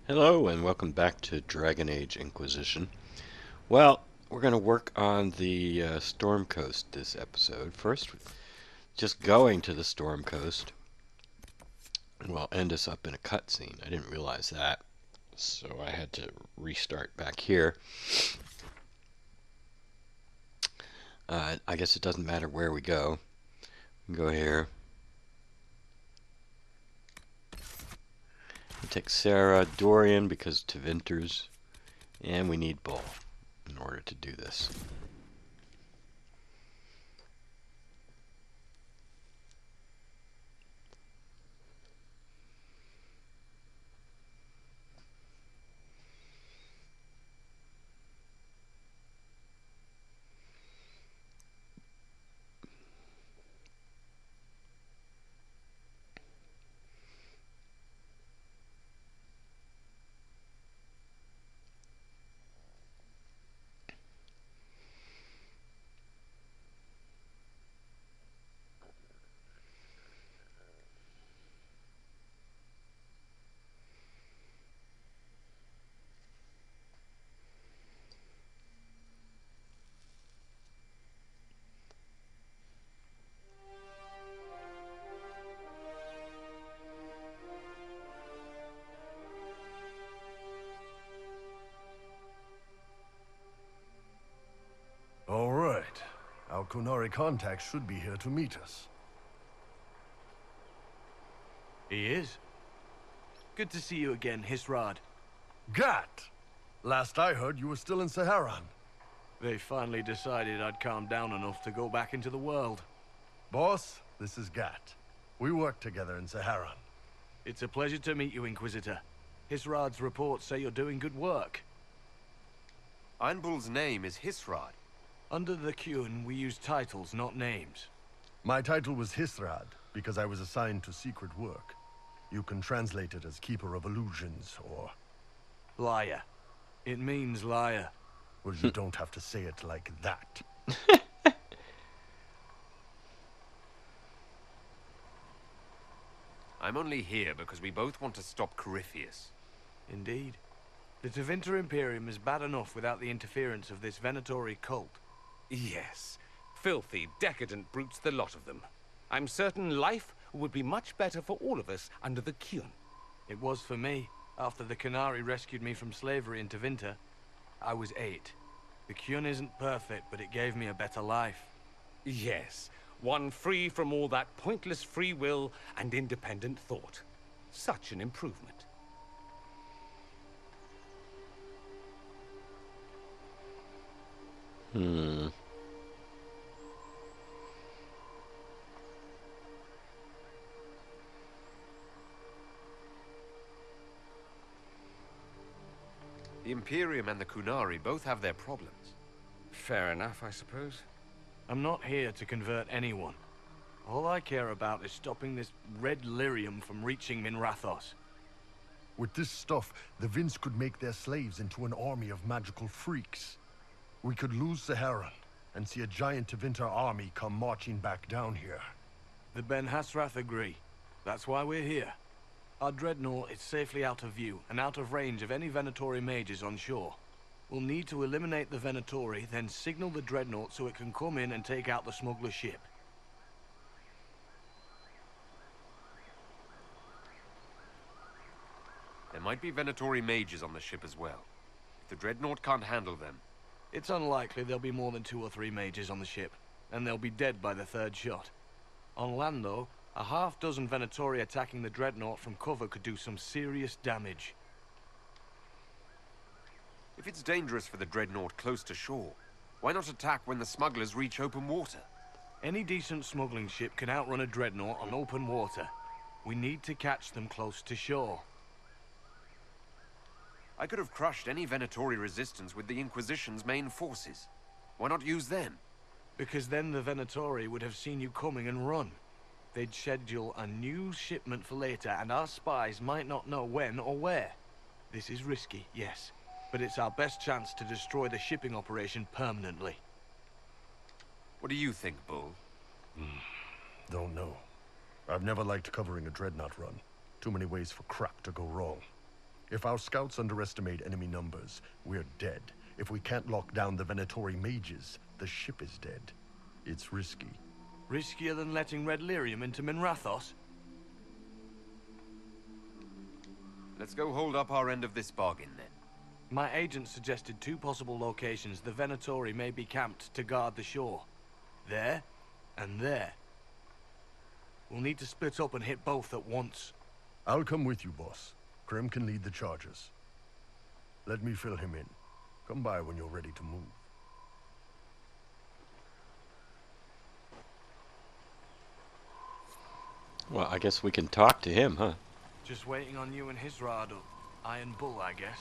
Hello and welcome back to Dragon Age Inquisition. Well, we're going to work on the Storm Coast this episode. First, just going to the Storm Coast will end us up in a cutscene. I didn't realize that, so I had to restart back here. I guess it doesn't matter where we go. We can go here. We'll take Sarah, Dorian, because Tevinter's, and we need Bull in order to do this. All right. Our Kunari contact should be here to meet us. He is. Good to see you again, Hisrad. Gat! Last I heard, you were still in Saharan. They finally decided I'd calmed down enough to go back into the world. Boss, this is Gat. We work together in Saharan. It's a pleasure to meet you, Inquisitor. Hisrad's reports say you're doing good work. Einbul's name is Hisrad. Under the Qun, we use titles, not names. My title was Hisrad, because I was assigned to secret work. You can translate it as Keeper of Illusions, or... Liar. It means liar. Well, you don't have to say it like that. I'm only here because we both want to stop Corypheus. Indeed. The Tevinter Imperium is bad enough without the interference of this Venatori cult. Yes. Filthy, decadent brutes, the lot of them. I'm certain life would be much better for all of us under the Qun. It was for me, after the Qunari rescued me from slavery in Tevinter. I was 8. The Qun isn't perfect, but it gave me a better life. Yes. One free from all that pointless free will and independent thought. Such an improvement. The Imperium and the Kunari both have their problems. Fair enough, I suppose. I'm not here to convert anyone. All I care about is stopping this red lyrium from reaching Minrathos. With this stuff, the Vince could make their slaves into an army of magical freaks. We could lose Saharan, and see a giant Tevinter army come marching back down here. The Ben Hasrath agree. That's why we're here. Our dreadnought is safely out of view, and out of range of any Venatori mages on shore. We'll need to eliminate the Venatori, then signal the dreadnought so it can come in and take out the smuggler ship. There might be Venatori mages on the ship as well. If the Dreadnought can't handle them... It's unlikely there'll be more than 2 or 3 mages on the ship, and they'll be dead by the 3rd shot. On land, though, a half-dozen Venatori attacking the dreadnought from cover could do some serious damage. If it's dangerous for the Dreadnought close to shore, why not attack when the smugglers reach open water? Any decent smuggling ship can outrun a dreadnought on open water. We need to catch them close to shore. I could have crushed any Venatori resistance with the Inquisition's main forces. Why not use them? Because then the Venatori would have seen you coming and run. They'd schedule a new shipment for later, and our spies might not know when or where. This is risky, yes, but it's our best chance to destroy the shipping operation permanently. What do you think, Bull? Don't know. I've never liked covering a dreadnought run. Too many ways for crap to go wrong. If our scouts underestimate enemy numbers, we're dead. If we can't lock down the Venatori mages, the ship is dead. It's risky. Riskier than letting Red Lyrium into Minrathos? Let's go hold up our end of this bargain, then. My agent suggested 2 possible locations the Venatori may be camped to guard the shore. There, and there. We'll need to split up and hit both at once. I'll come with you, boss. Krem can lead the charges. Let me fill him in. Come by when you're ready to move. Well, I guess we can talk to him, huh? Just waiting on you and his rod, Iron Bull, I guess.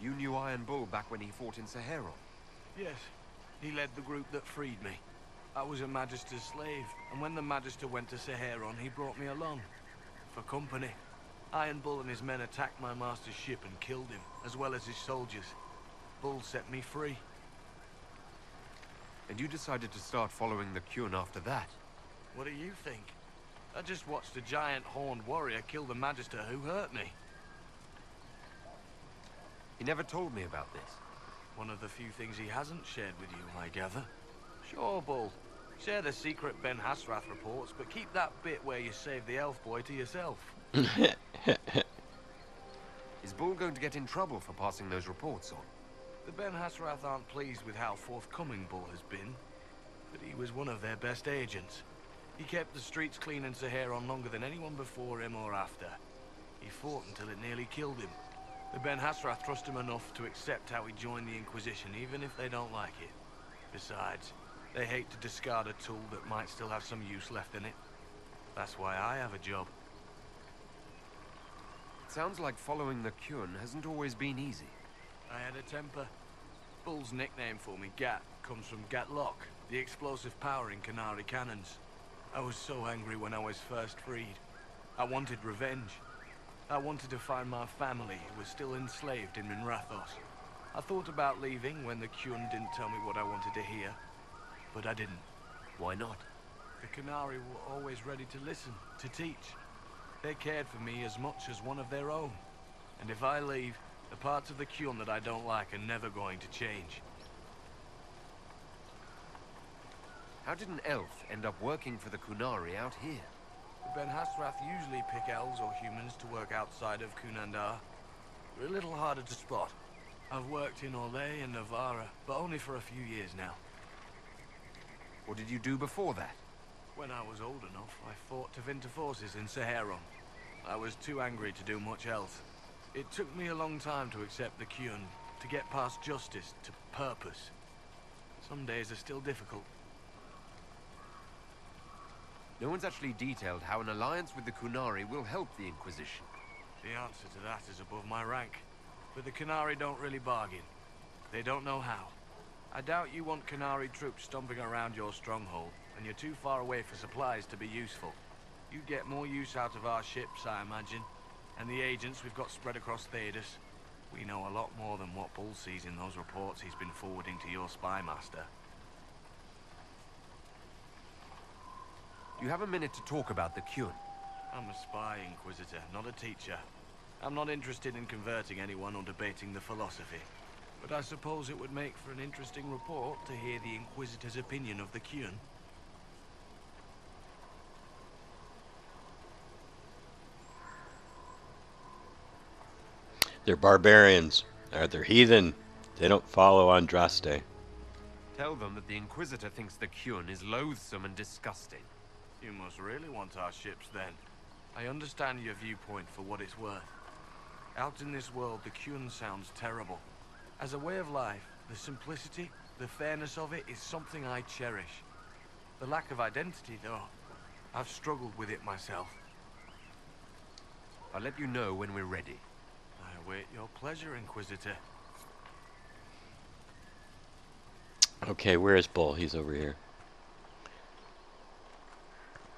You knew Iron Bull back when he fought in Saharon? Yes, he led the group that freed me. I was a Magister's slave, and when the Magister went to Saharon, he brought me along. For company. Iron Bull and his men attacked my master's ship and killed him, as well as his soldiers. Bull set me free. And you decided to start following the Qun after that? What do you think? I just watched a giant horned warrior kill the Magister who hurt me. He never told me about this. One of the few things he hasn't shared with you, I gather. Sure, Bull. Share the secret Ben Hasrath reports, but keep that bit where you saved the elf boy to yourself. Is Bull going to get in trouble for passing those reports on? The Ben Hasrath aren't pleased with how forthcoming Bull has been, but he was one of their best agents. He kept the streets clean in Saharon longer than anyone before him or after. He fought until it nearly killed him. The Ben Hasrath trust him enough to accept how he joined the Inquisition, even if they don't like it. Besides, they hate to discard a tool that might still have some use left in it. That's why I have a job. It sounds like following the Qun hasn't always been easy. I had a temper. Bull's nickname for me, Gat, comes from Gatlock, the explosive power in Canary cannons. I was so angry when I was first freed. I wanted revenge. I wanted to find my family who was still enslaved in Minrathos. I thought about leaving when the Qun didn't tell me what I wanted to hear, but I didn't. Why not? The Canary were always ready to listen, to teach. They cared for me as much as one of their own. And if I leave, the parts of the Qun that I don't like are never going to change. How did an elf end up working for the Qunari out here? The Ben Hasrath usually pick elves or humans to work outside of Kunandar. We're a little harder to spot. I've worked in Orlais and Navarra, but only for a few years now. What did you do before that? When I was old enough, I fought Tevinter forces in Saharon. I was too angry to do much else. It took me a long time to accept the Qun, to get past justice to purpose. Some days are still difficult. No one's actually detailed how an alliance with the Qunari will help the Inquisition. The answer to that is above my rank. But the Qunari don't really bargain. They don't know how. I doubt you want Qunari troops stomping around your stronghold, and you're too far away for supplies to be useful. You'd get more use out of our ships, I imagine. And the agents we've got spread across Thedas. We know a lot more than what Bull sees in those reports he's been forwarding to your spy master. You have a minute to talk about the Qun. I'm a spy, Inquisitor, not a teacher. I'm not interested in converting anyone or debating the philosophy. But I suppose it would make for an interesting report to hear the Inquisitor's opinion of the Qun. They're barbarians. They're heathen. They don't follow Andraste. Tell them that the Inquisitor thinks the Qun is loathsome and disgusting. You must really want our ships, then. I understand your viewpoint for what it's worth. Out in this world, the Qun sounds terrible. As a way of life, the simplicity, the fairness of it is something I cherish. The lack of identity, though, I've struggled with it myself. I'll let you know when we're ready. I await your pleasure, Inquisitor. Okay, where is Bull? He's over here.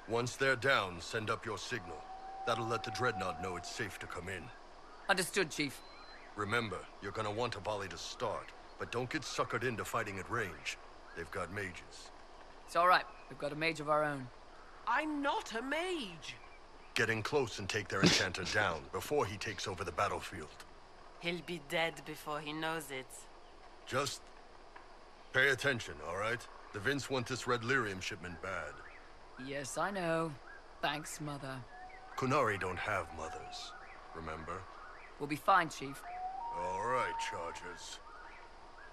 Once they're down, send up your signal. That'll let the Dreadnought know it's safe to come in. Understood, Chief. Remember, you're gonna want a volley to start, but don't get suckered into fighting at range. They've got mages. It's all right. We've got a mage of our own. I'm not a mage. Get in close and take their enchanter down before he takes over the battlefield. He'll be dead before he knows it. Just pay attention, all right? The Vince want this red lyrium shipment bad. Yes, I know. Thanks, Mother. Kunari don't have mothers, remember? We'll be fine, Chief. All right, Chargers.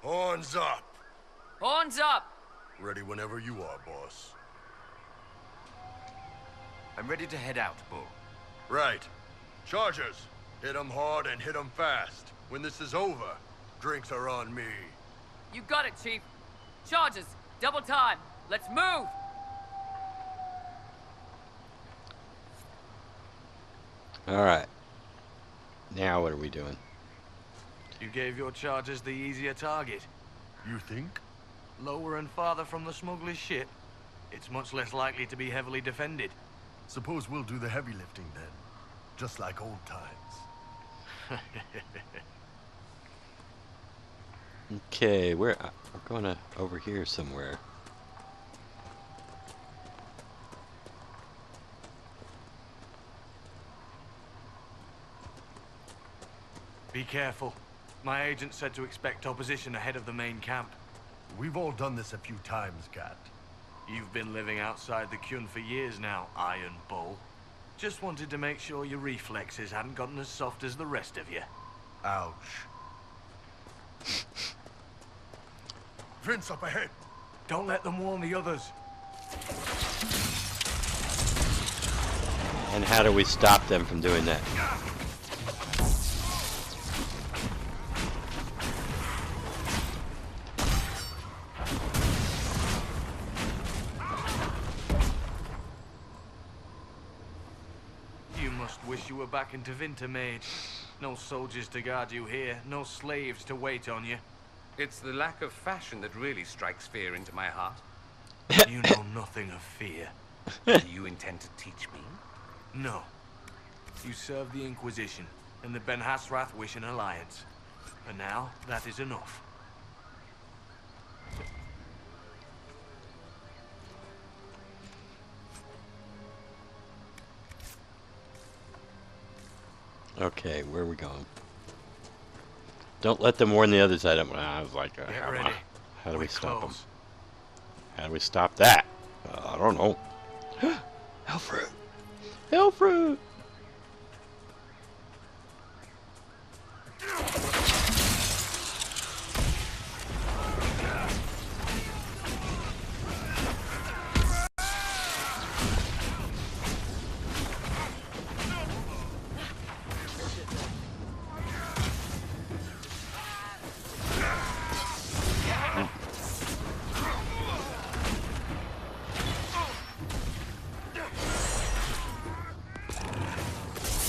Horns up! Horns up! Ready whenever you are, boss. I'm ready to head out, Bull. Right. Chargers, hit 'em hard and hit 'em fast. When this is over, drinks are on me. You got it, Chief. Charges, double time. Let's move! Alright. Now what are we doing? You gave your chargers the easier target. You think? Lower and farther from the smuggler's ship, it's much less likely to be heavily defended. Suppose we'll do the heavy lifting then. Just like old times. Okay, we're going over here somewhere. Be careful. My agent said to expect opposition ahead of the main camp. We've all done this a few times, Gat. You've been living outside the Kyun for years now, Iron Bull. Just wanted to make sure your reflexes hadn't gotten as soft as the rest of you. Ouch. Vince, up ahead! Don't let them warn the others. And how do we stop them from doing that? You must wish you were back in Vinsomer. No soldiers to guard you here, no slaves to wait on you. It's the lack of fashion that really strikes fear into my heart. You know nothing of fear. Do you intend to teach me? No. You serve the Inquisition, and the Ben Hasrath wish an alliance. For now, that is enough. Okay, where are we going? Don't let them warn the other side. I was like, Get ready. how do we We're stop them? close. How do we stop that? I don't know. Hellfruit! Hellfruit!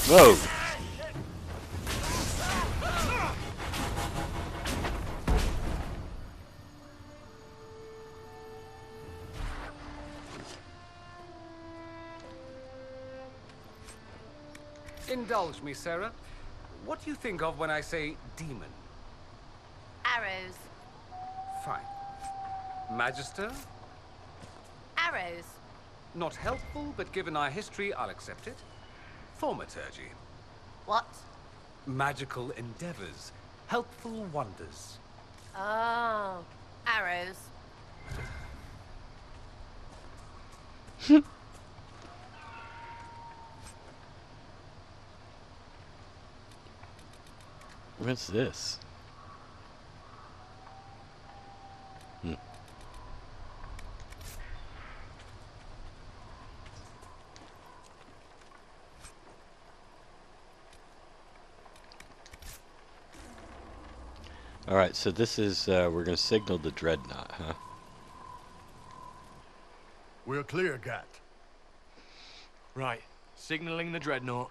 Whoa! Indulge me, Sarah. What do you think of when I say demon? Arrows. Fine. Magister? Arrows. Not helpful, but given our history, I'll accept it. Thaumaturgy. What? Magical endeavors. Helpful wonders. Oh. Arrows. What's this? Alright, so this is, we're going to signal the dreadnought, huh? We're clear, Gat. Right. Signaling the dreadnought.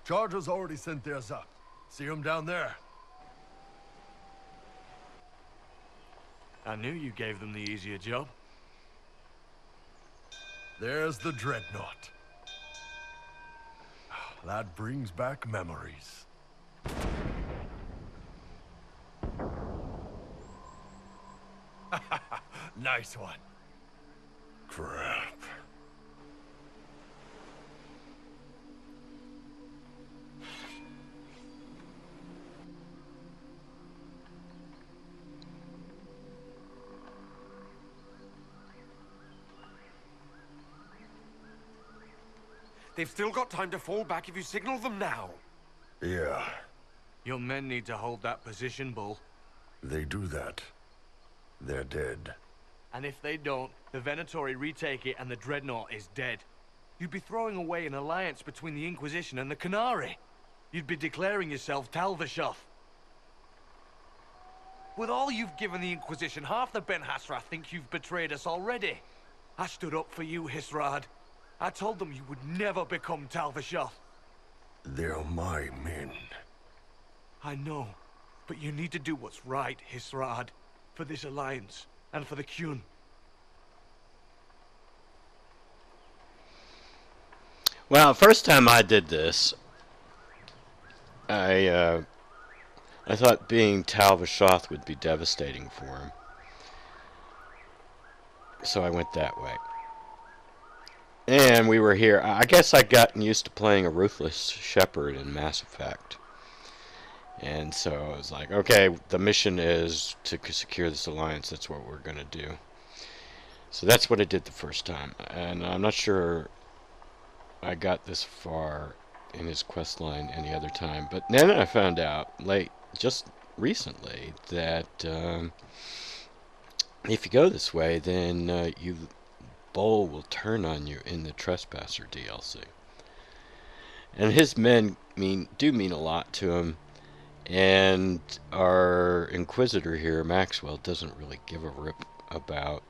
Chargers already sent theirs up. See them down there? I knew you gave them the easier job. There's the dreadnought. That brings back memories. Nice one. Crap. They've still got time to fall back if you signal them now. Yeah, Your men need to hold that position, Bull. they do that. They're dead. And if they don't, the Venatori retake it and the Dreadnought is dead. You'd be throwing away an alliance between the Inquisition and the Canary. You'd be declaring yourself Tal-Vashoth. With all you've given the Inquisition, half the Ben Hassrath think you've betrayed us already. I stood up for you, Hisrad. I told them you would never become Tal-Vashoth. They're my men. I know, but you need to do what's right, Hisrad. For this alliance, and for the Qun. Well, first time I did this, I thought being Tal-Vashoth would be devastating for him. So I went that way. And we were here. I guess I'd gotten used to playing a ruthless shepherd in Mass Effect. And so I was like, okay, the mission is to secure this alliance. That's what we're going to do. So that's what I did the first time. And I'm not sure I got this far in his quest line any other time. But then I found out, just recently, that if you go this way, then Bull will turn on you in the Trespasser DLC. And his men do mean a lot to him. And our Inquisitor here, Maxwell, doesn't really give a rip about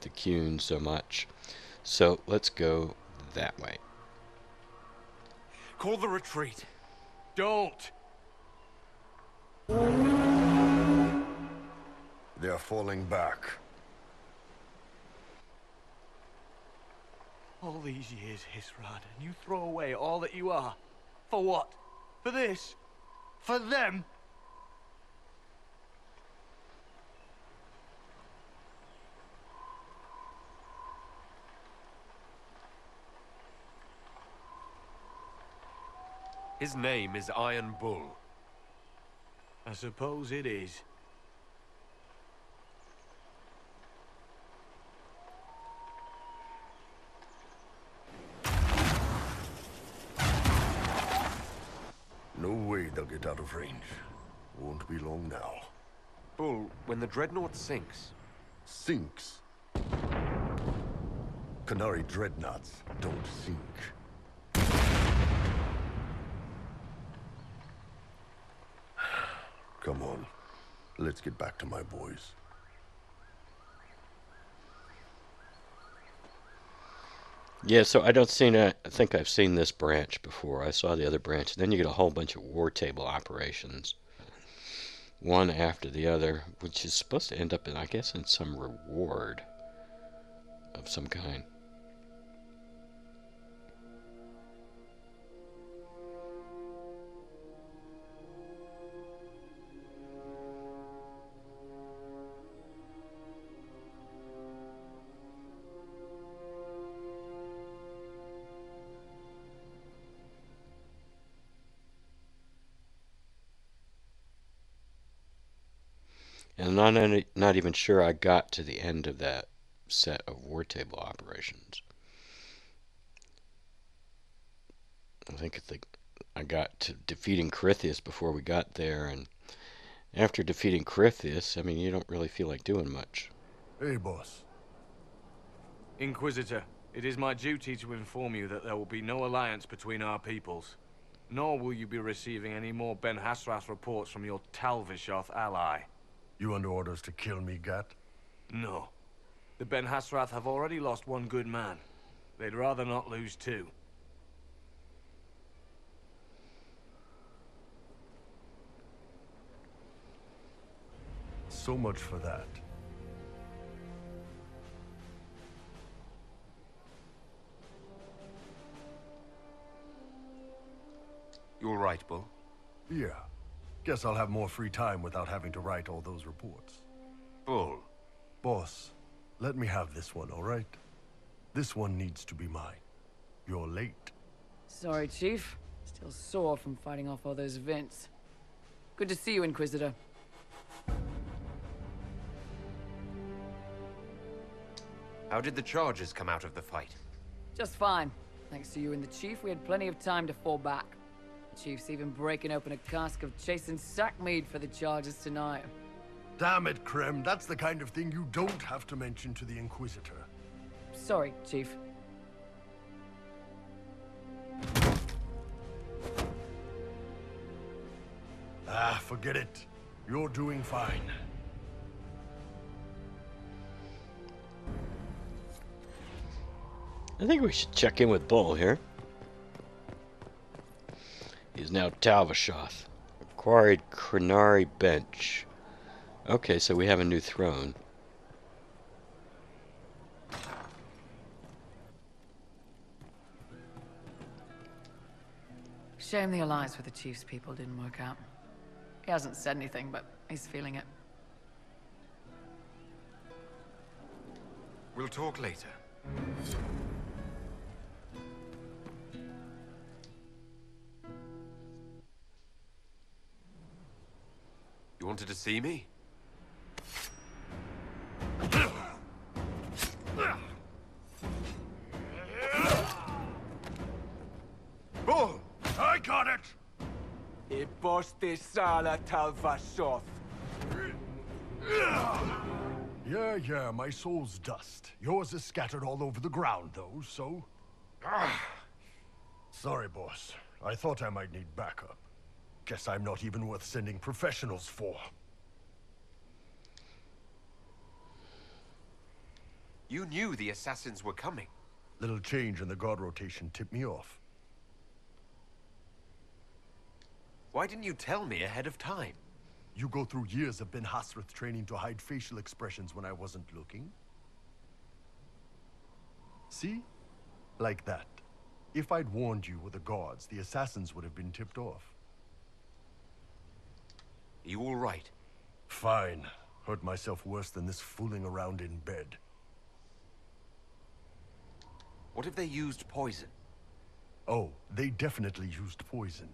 the Qun so much. So let's go that way. Call the retreat. Don't! They're falling back. All these years, Hisrad, and you throw away all that you are. For what? For this? For them? His name is Iron Bull. I suppose it is. No way they'll get out of range. Won't be long now. Bull, when the Dreadnought sinks, Sinks. Canary dreadnoughts don't sink. Come on. Let's get back to my boys. Yeah, so I think I've seen this branch before. I saw the other branch. Then you get a whole bunch of war table operations, one after the other, which is supposed to end up in, I guess, in some reward of some kind. And I'm not even sure I got to the end of that set of war table operations. I think I got to defeating Corythius before we got there, and after defeating Corythius, I mean, you don't really feel like doing much. Hey, boss. Inquisitor, it is my duty to inform you that there will be no alliance between our peoples. Nor will you be receiving any more Ben Hassrath reports from your Tal-Vashoth ally. You under orders to kill me, Gat? No. The Ben Hassrath have already lost one good man. They'd rather not lose two. So much for that. you all right, Bull? Yeah. Guess I'll have more free time without having to write all those reports. Bull. Boss, let me have this one, all right? This one needs to be mine. You're late. Sorry, Chief. Still sore from fighting off all those vents. Good to see you, Inquisitor. How did the charges come out of the fight? Just fine. Thanks to you and the Chief, we had plenty of time to fall back. The Chief's even breaking open a cask of chasing sack mead for the charges tonight. Damn it, Krem. That's the kind of thing you don't have to mention to the Inquisitor. Sorry, Chief. Ah, forget it. You're doing fine. I think we should check in with Bull here. He's now Tal-Vashoth. Acquired Krenari bench. Okay, so we have a new throne. Shame the alliance with the Chief's people didn't work out. He hasn't said anything, but he's feeling it. We'll talk later. You wanted to see me? Bull! I got it! E posti sala Tal-Vashoth. Yeah, my soul's dust. Yours is scattered all over the ground, though, so... Sorry, boss. I thought I might need backup. Guess I'm not even worth sending professionals for. You knew the assassins were coming. Little change in the guard rotation tipped me off. Why didn't you tell me ahead of time? You go through years of Ben Hasrath training to hide facial expressions when I wasn't looking. See? Like that. If I'd warned you or the guards, the assassins would have been tipped off. You all right? Fine. Hurt myself worse than this fooling around in bed. What if they used poison? Oh, they definitely used poison.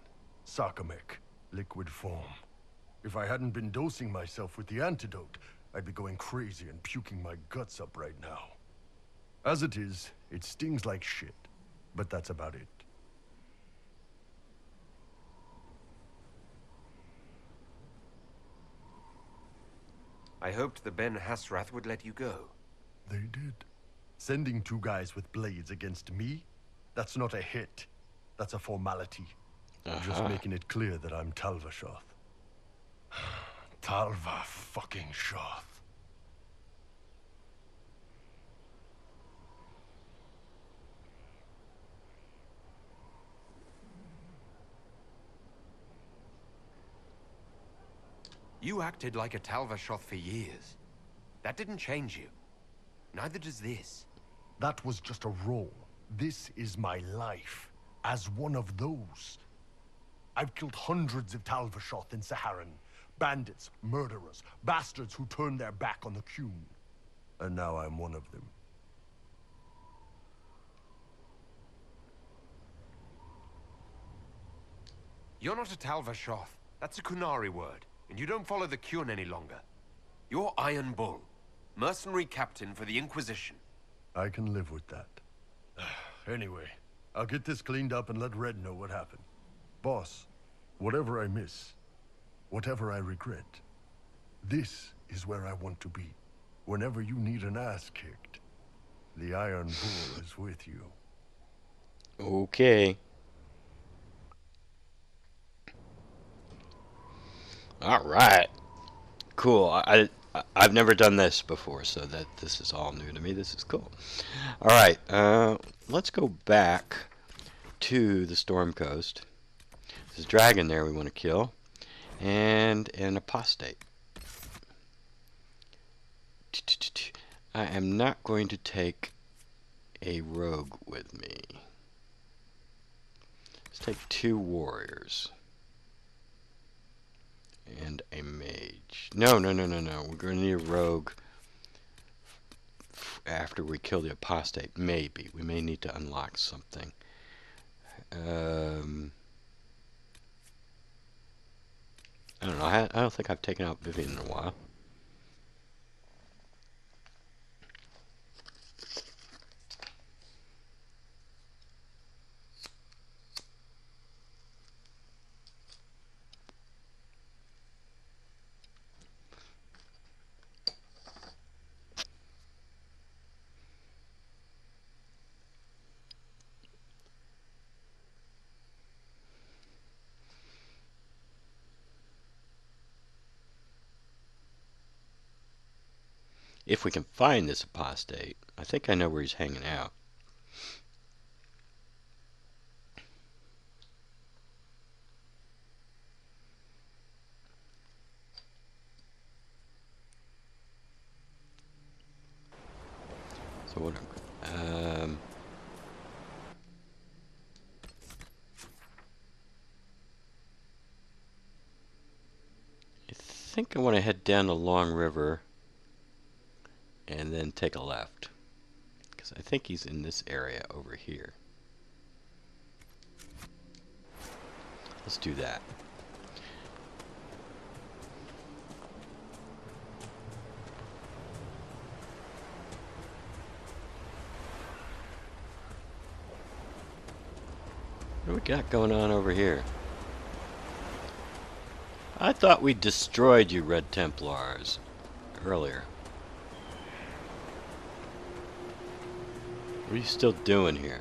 Sarcomec. Liquid form. If I hadn't been dosing myself with the antidote, I'd be going crazy and puking my guts up right now. As it is, it stings like shit. But that's about it. I hoped the Ben Hasrath would let you go. They did. Sending 2 guys with blades against me? That's not a hit. That's a formality. I'm just making it clear that I'm Tal-Vashoth. Tal-Va-fucking-Shoth. You acted like a Tal-Vashoth for years. That didn't change you. Neither does this. That was just a role. This is my life. As one of those. I've killed hundreds of Tal-Vashoth in Saharan. Bandits, murderers, bastards who turned their back on the Qun. And now I'm one of them. You're not a Tal-Vashoth. That's a Kunari word. And you don't follow the Qun any longer. You're Iron Bull. Mercenary captain for the Inquisition. I can live with that. Anyway, I'll get this cleaned up and let Red know what happened. Boss, whatever I miss, whatever I regret, this is where I want to be. Whenever you need an ass kicked, the Iron Bull is with you. Okay. All right. Cool. I've never done this before, so this is all new to me. This is cool. All right. Let's go back to the Storm Coast. There's a dragon there we want to kill, and an apostate. I am not going to take a rogue with me. Let's take 2 warriors. And a mage. No. We're going to need a rogue after we kill the apostate. Maybe. We may need to unlock something. I don't know. I don't think I've taken out Vivian in a while. If we can find this apostate. I think I know where he's hanging out. So what I think I want to head down the Long River and then take a left, because I think he's in this area over here. Let's do that. What do we got going on over here? I thought we destroyed you Red Templars earlier. What are you still doing here?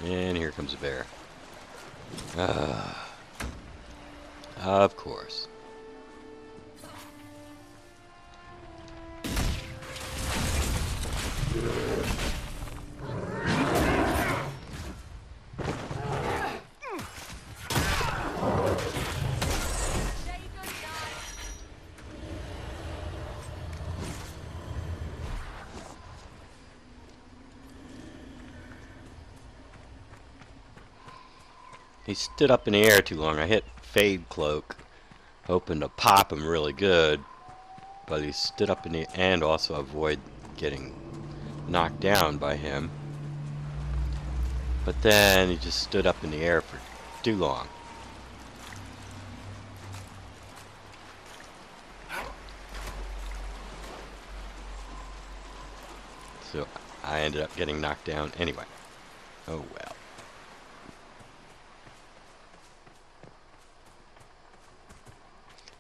And here comes a bear. Of course. He stood up in the air too long. I hit Fade Cloak, hoping to pop him really good, but he stood up in the and also avoid getting knocked down by him. But then he just stood up in the air for too long. So I ended up getting knocked down anyway. Oh well.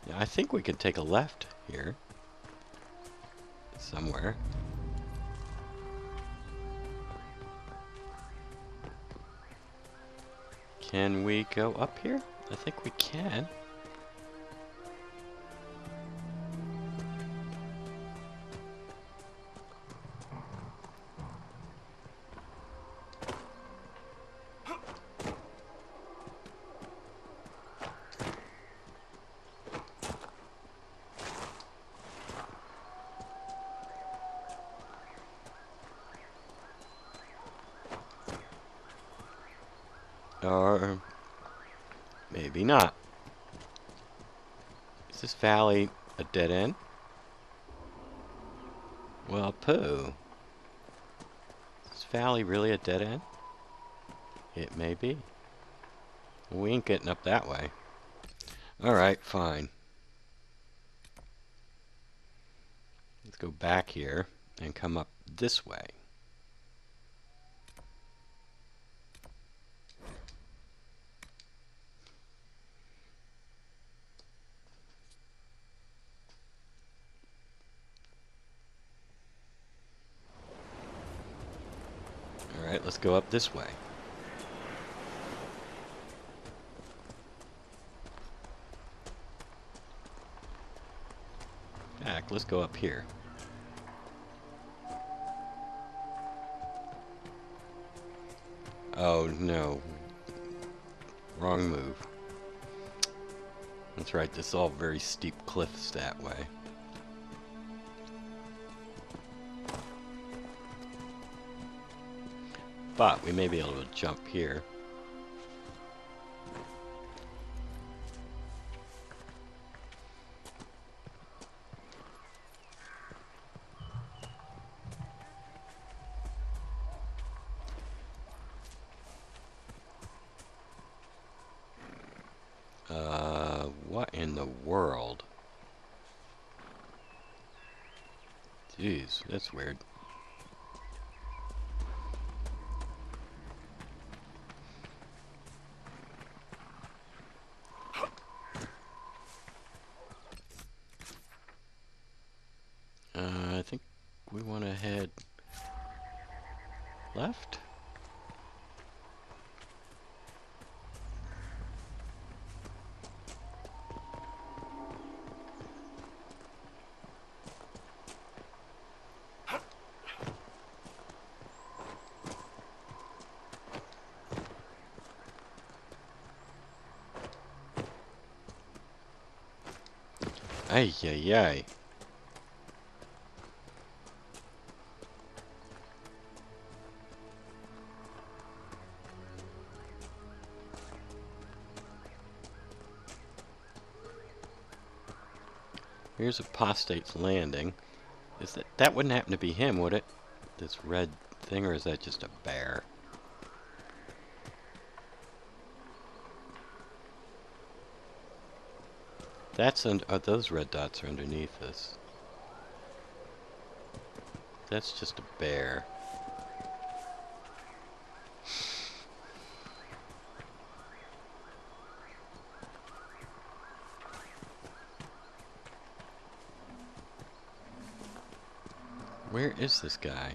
Yeah, I think we could take a left here. Somewhere. Can we go up here? I think we can. Or maybe not. Is this valley a dead end? Well, pooh. Is this valley really a dead end? It may be. We ain't getting up that way. Alright, fine. Let's go back here and come up this way. Alright, let's go up this way. Back, let's go up here. Oh no. Wrong move. That's right, this is all very steep cliffs that way. But we may be able to jump here. What in the world? Jeez, that's weird. I think we want to head left. Ay, ay, ay. Here's Apostate's Landing. Is that wouldn't happen to be him, would it? This red thing, or is that just a bear? That's those red dots are underneath us. That's just a bear. Where is this guy?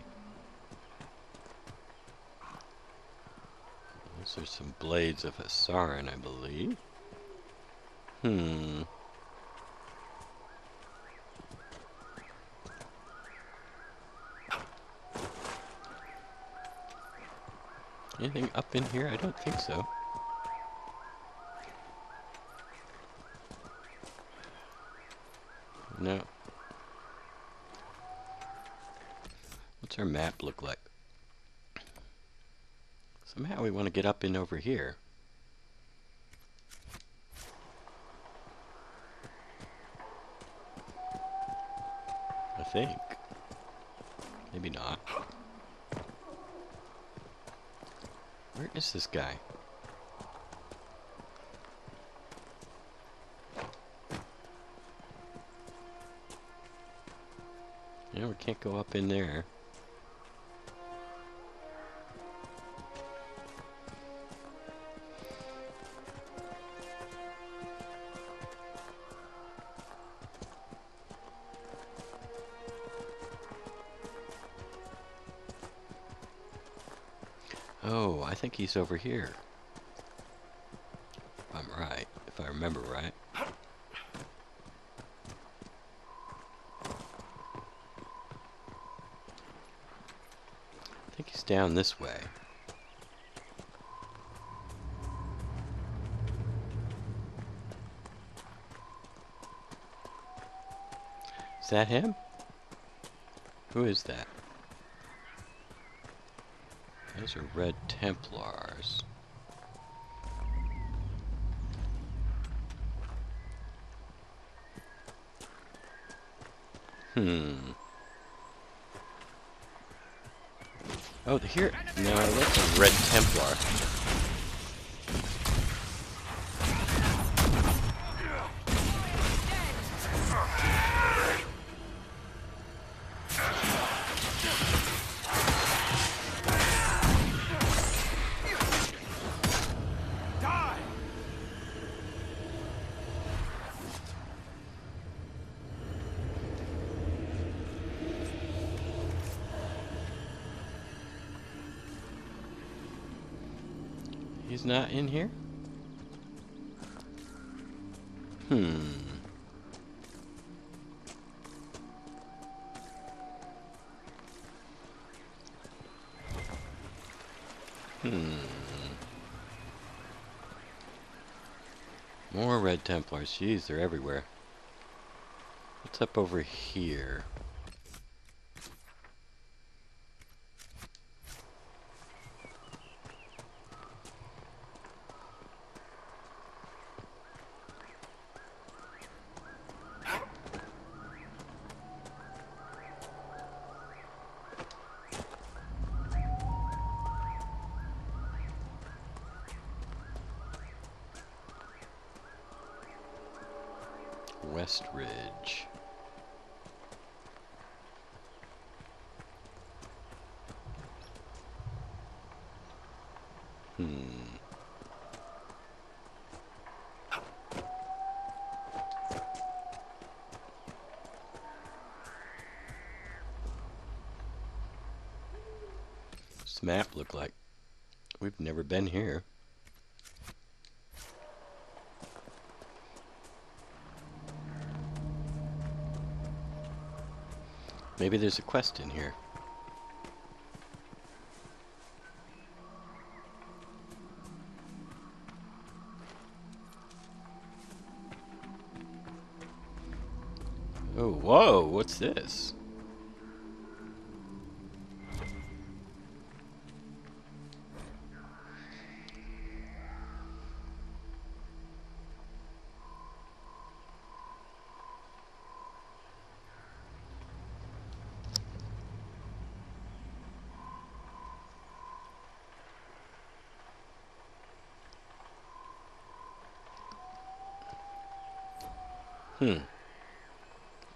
Those are some blades of Hasaran, I believe. Anything up in here? I don't think so. No. What's our map look like? Somehow we want to get up and over here. I think. Maybe not. Where is this guy? Yeah, we can't go up in there. Oh, I think he's over here. If I'm right. If I remember right. I think he's down this way. Is that him? Who is that? Those are Red Templars. Oh, here. No, that's a Red Templar. He's not in here? More Red Templars. Jeez, they're everywhere. What's up over here? West Ridge. This map look like we've never been here. Maybe there's a quest in here. Oh, whoa, what's this?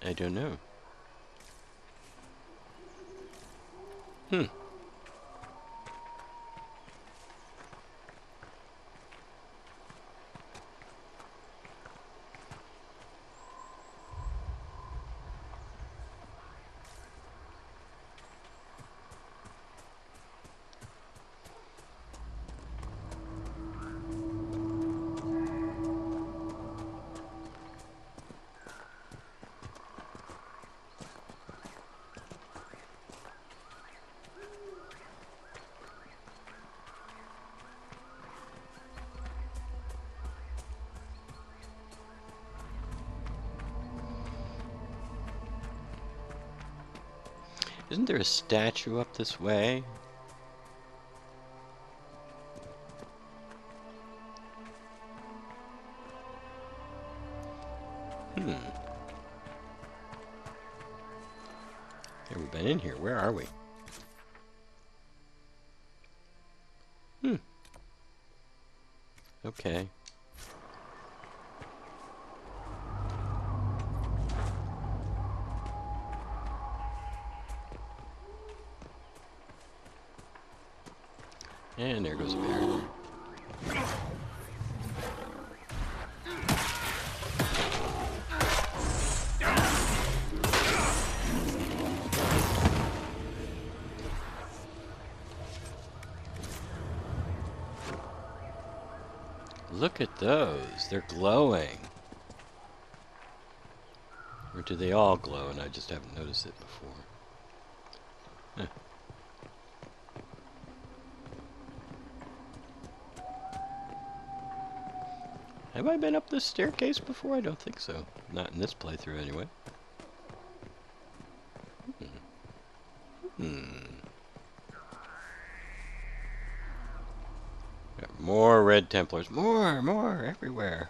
I don't know. Isn't there a statue up this way? Never been in here. Where are we? Okay. And there goes a bear. Look at those. They're glowing. Or do they all glow and I just haven't noticed it before? Huh. Have I been up this staircase before? I don't think so. Not in this playthrough, anyway. Got more Red Templars. More, everywhere.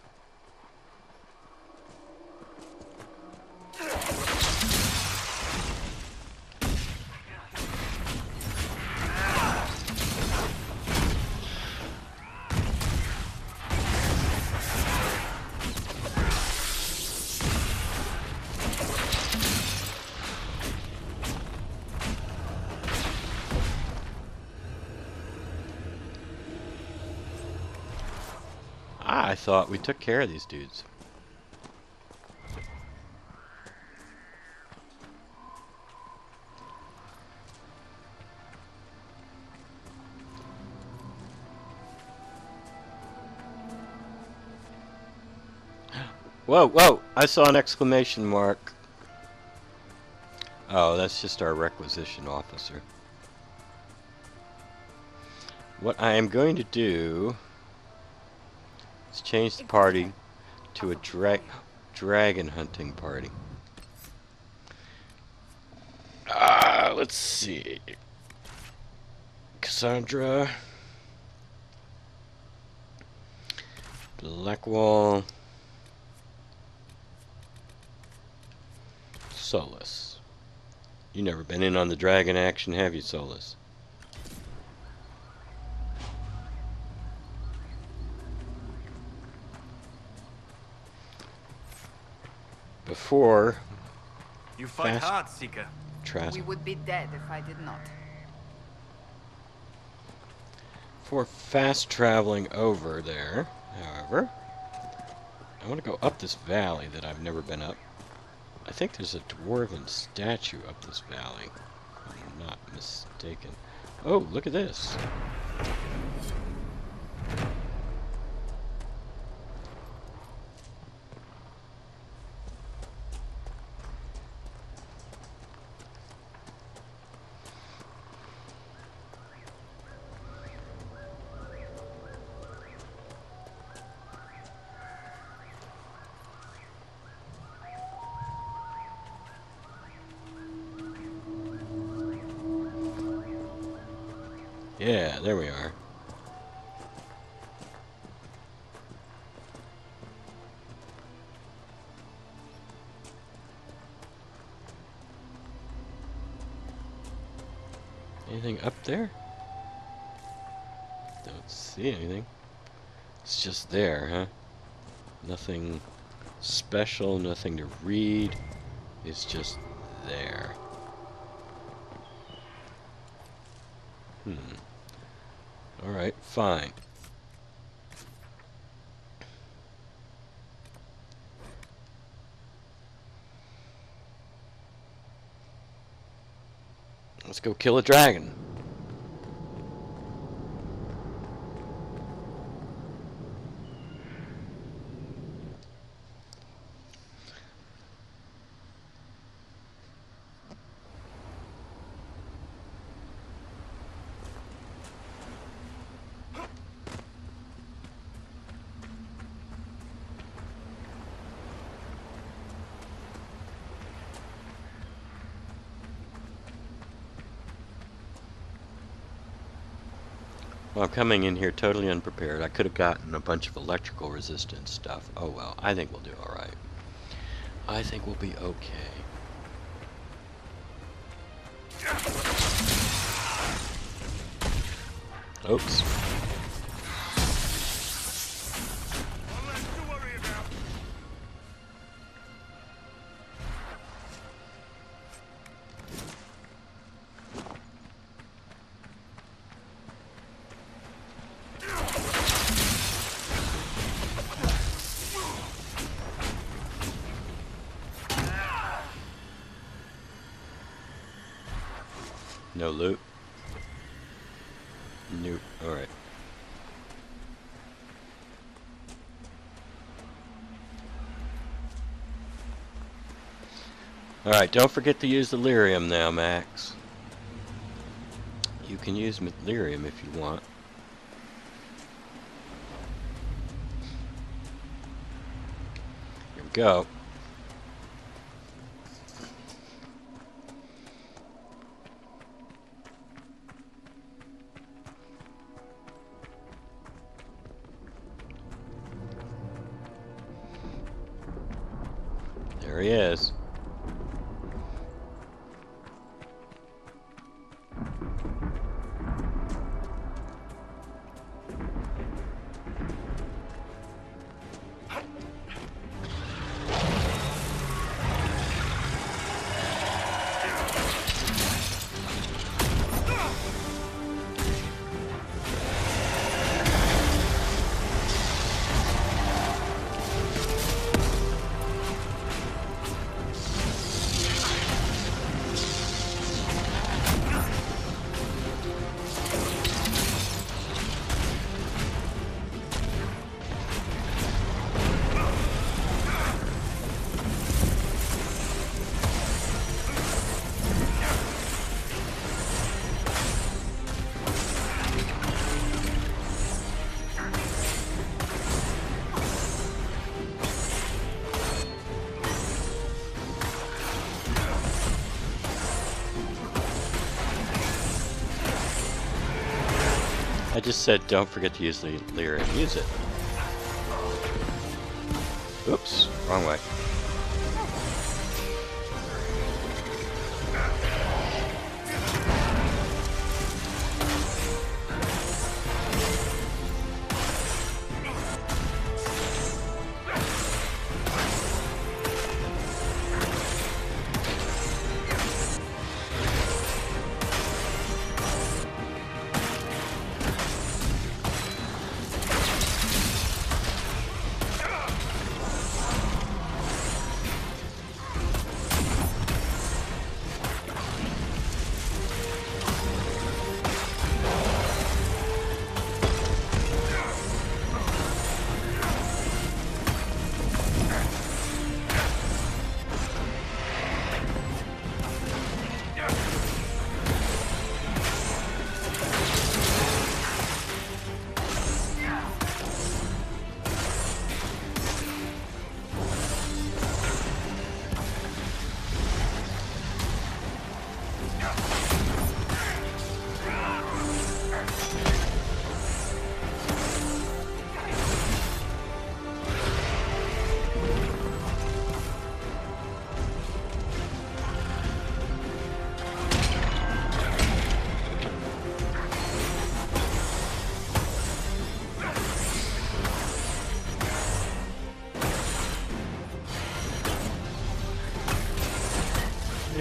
I thought we took care of these dudes. Whoa, whoa! I saw an exclamation mark. Oh, that's just our requisition officer. What I am going to do is change the party to a dragon hunting party. Let's see. Cassandra, Blackwall, Solus. You never been in on the dragon action, have you, Solus? Before You fight Fast- hard, Seeker. We would be dead if I did not. before fast traveling over there, however, I want to go up this valley that I've never been up. I think there's a dwarven statue up this valley, if I'm not mistaken. Oh, look at this. Yeah, there we are. Anything up there? Don't see anything. It's just there, huh? Nothing special, nothing to read. It's just there. Alright, fine. Let's go kill a dragon. Well, I'm coming in here totally unprepared. I could have gotten a bunch of electrical resistance stuff. Oh well, I think we'll do alright. I think we'll be okay. Oops. No loot? Nope. Alright. Alright, don't forget to use the lyrium now, Max. You can use lyrium if you want. Here we go. There he is. I just said don't forget to use the lyrium. Use it. Oops, wrong way.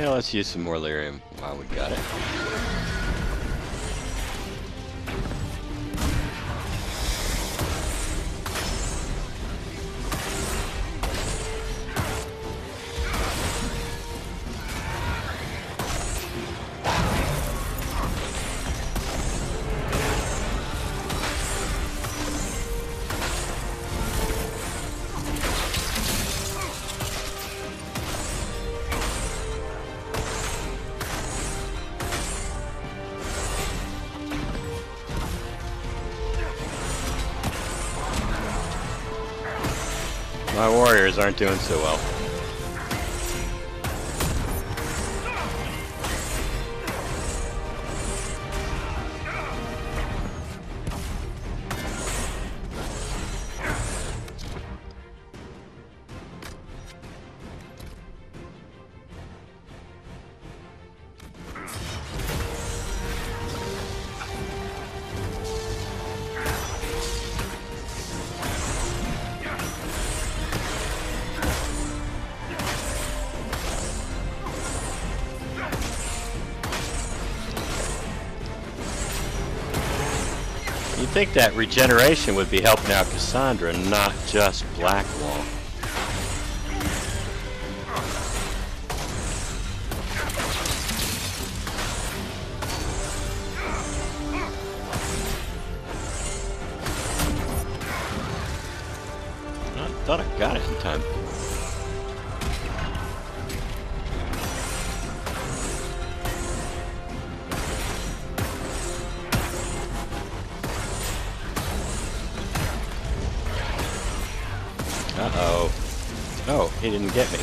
Yeah, let's use some more lyrium while we got it. My warriors aren't doing so well. You'd think that regeneration would be helping out Cassandra, not just Blackwall. I thought I got it in time. Uh-oh. Oh, he didn't get me.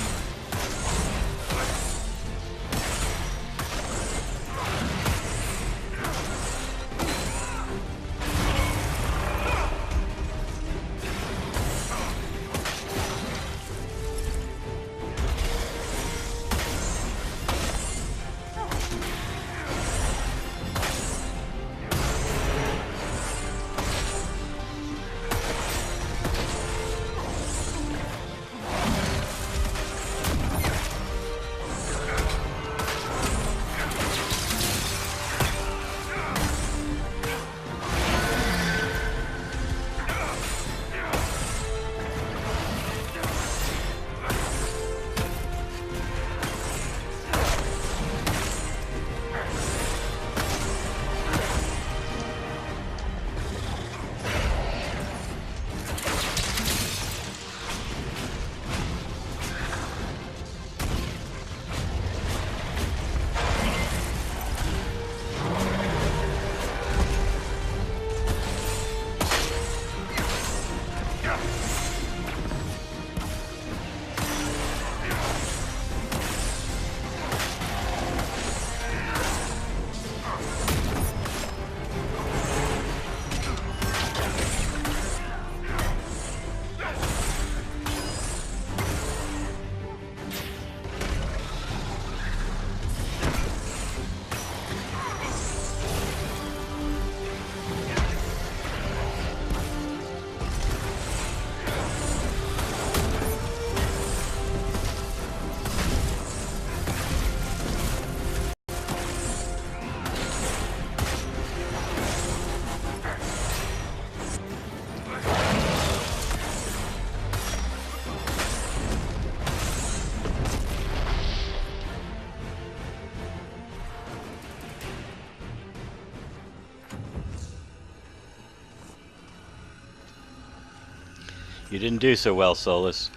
You didn't do so well, Solus.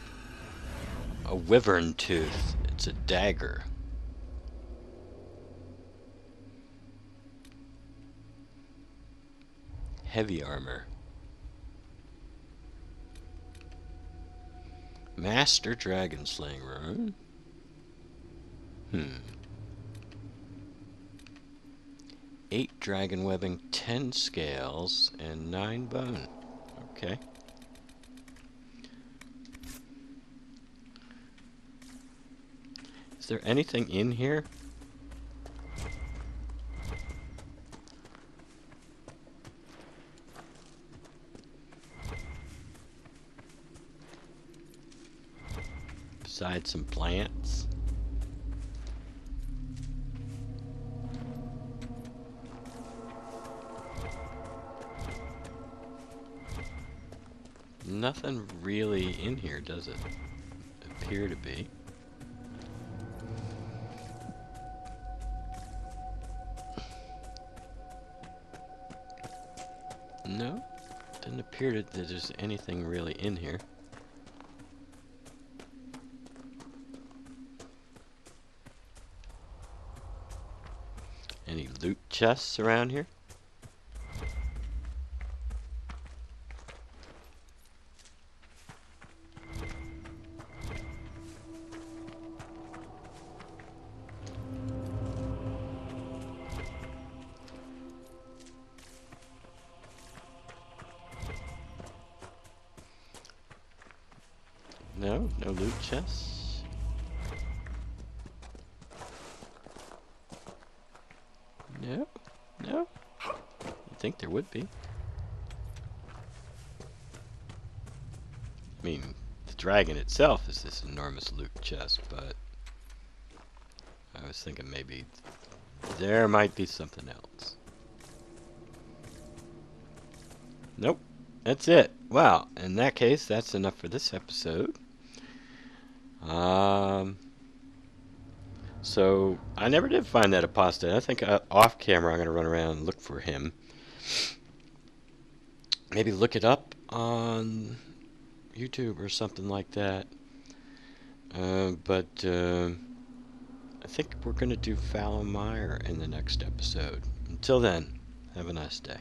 A wyvern tooth. It's a dagger. Heavy armor. Master Dragon Slaying Rune. 8 dragon webbing, 10 scales, and 9 bone. Okay. Is there anything in here? Besides some plants? Nothing really in here, does it? Appear to be. No, doesn't appear that there's anything really in here. Any loot chests around here? No, no loot chests. No, no. You'd think there would be. I mean, the dragon itself is this enormous loot chest, but I was thinking maybe there might be something else. Nope, that's it. Well, in that case, that's enough for this episode. So I never did find that apostate. I think off camera I'm going to run around and look for him. Maybe look it up on YouTube or something like that. But I think we're going to do Fallow Mire in the next episode. Until then, have a nice day.